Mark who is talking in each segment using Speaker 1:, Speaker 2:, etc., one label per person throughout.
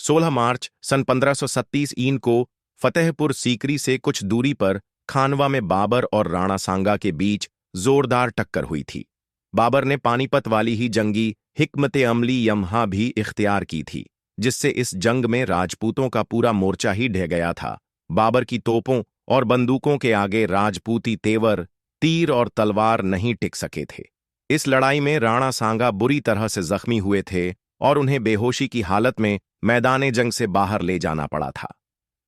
Speaker 1: 16 मार्च सन 1537 ईन को फतेहपुर सीकरी से कुछ दूरी पर खानवा में बाबर और राणा सांगा के बीच जोरदार टक्कर हुई थी। बाबर ने पानीपत वाली ही जंगी हिकमत अमली यमहा भी इख्तियार की थी, जिससे इस जंग में राजपूतों का पूरा मोर्चा ही ढह गया था। बाबर की तोपों और बंदूकों के आगे राजपूती तेवर, तीर और तलवार नहीं टिक सके थे। इस लड़ाई में राणा सांगा बुरी तरह से जख्मी हुए थे और उन्हें बेहोशी की हालत में मैदान जंग से बाहर ले जाना पड़ा था।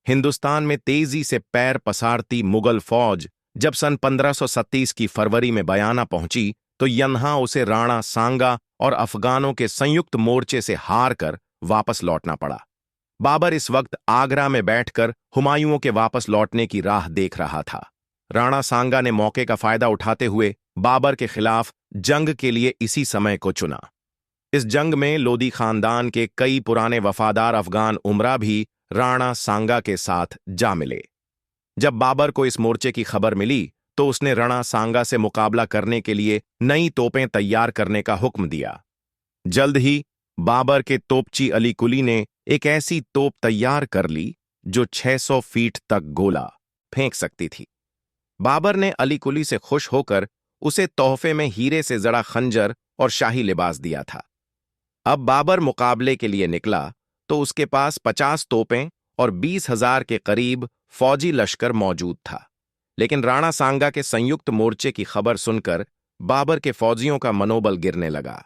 Speaker 1: हिंदुस्तान में तेजी से पैर पसारती मुगल फौज जब सन 1537 की फरवरी में बयाना पहुंची तो यन्हा उसे राणा सांगा और अफगानों के संयुक्त मोर्चे से हार कर वापस लौटना पड़ा। बाबर इस वक्त आगरा में बैठकर हुमायूं के वापस लौटने की राह देख रहा था। राणा सांगा ने मौके का फायदा उठाते हुए बाबर के खिलाफ जंग के लिए इसी समय को चुना। इस जंग में लोदी खानदान के कई पुराने वफादार अफगान उमरा भी राणा सांगा के साथ जा मिले। जब बाबर को इस मोर्चे की खबर मिली तो उसने राणा सांगा से मुकाबला करने के लिए नई तोपें तैयार करने का हुक्म दिया। जल्द ही बाबर के तोपची अली कुली ने एक ऐसी तोप तैयार कर ली जो 600 फीट तक गोला फेंक सकती थी। बाबर ने अली कुली से खुश होकर उसे तोहफे में हीरे से जड़ा खंजर और शाही लिबास दिया था। अब बाबर मुकाबले के लिए निकला तो उसके पास 50 तोपें और 20,000 के करीब फौजी लश्कर मौजूद था। लेकिन राणा सांगा के संयुक्त मोर्चे की खबर सुनकर बाबर के फौजियों का मनोबल गिरने लगा।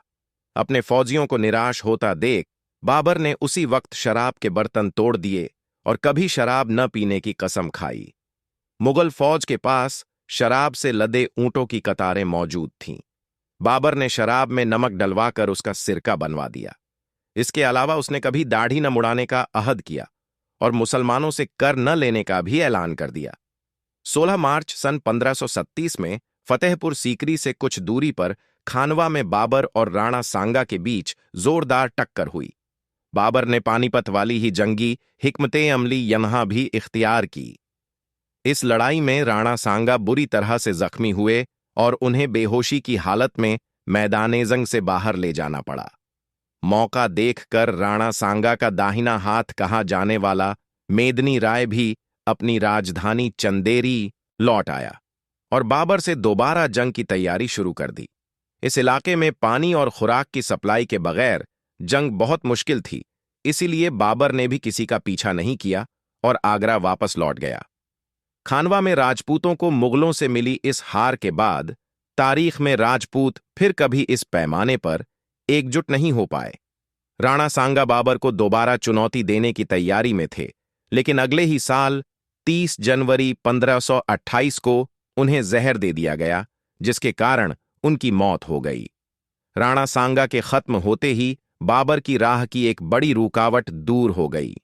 Speaker 1: अपने फौजियों को निराश होता देख बाबर ने उसी वक्त शराब के बर्तन तोड़ दिए और कभी शराब न पीने की कसम खाई। मुगल फौज के पास शराब से लदे ऊंटों की कतारें मौजूद थीं। बाबर ने शराब में नमक डलवाकर उसका सिरका बनवा दिया। इसके अलावा उसने कभी दाढ़ी न मुड़ाने का अहद किया और मुसलमानों से कर न लेने का भी ऐलान कर दिया। 16 मार्च सन 1537 में फतेहपुर सीकरी से कुछ दूरी पर खानवा में बाबर और राणा सांगा के बीच जोरदार टक्कर हुई। बाबर ने पानीपत वाली ही जंगी हिकमत अमली यमहा भी इख्तियार की। इस लड़ाई में राणा सांगा बुरी तरह से जख्मी हुए और उन्हें बेहोशी की हालत में मैदान जंग से बाहर ले जाना पड़ा। मौका देखकर राणा सांगा का दाहिना हाथ कहा जाने वाला मेदनी राय भी अपनी राजधानी चंदेरी लौट आया और बाबर से दोबारा जंग की तैयारी शुरू कर दी। इस इलाके में पानी और खुराक की सप्लाई के बगैर जंग बहुत मुश्किल थी, इसीलिए बाबर ने भी किसी का पीछा नहीं किया और आगरा वापस लौट गया। खानवा में राजपूतों को मुगलों से मिली इस हार के बाद तारीख में राजपूत फिर कभी इस पैमाने पर एकजुट नहीं हो पाए। राणा सांगा बाबर को दोबारा चुनौती देने की तैयारी में थे, लेकिन अगले ही साल 30 जनवरी 1528 को उन्हें जहर दे दिया गया, जिसके कारण उनकी मौत हो गई। राणा सांगा के खत्म होते ही बाबर की राह की एक बड़ी रुकावट दूर हो गई।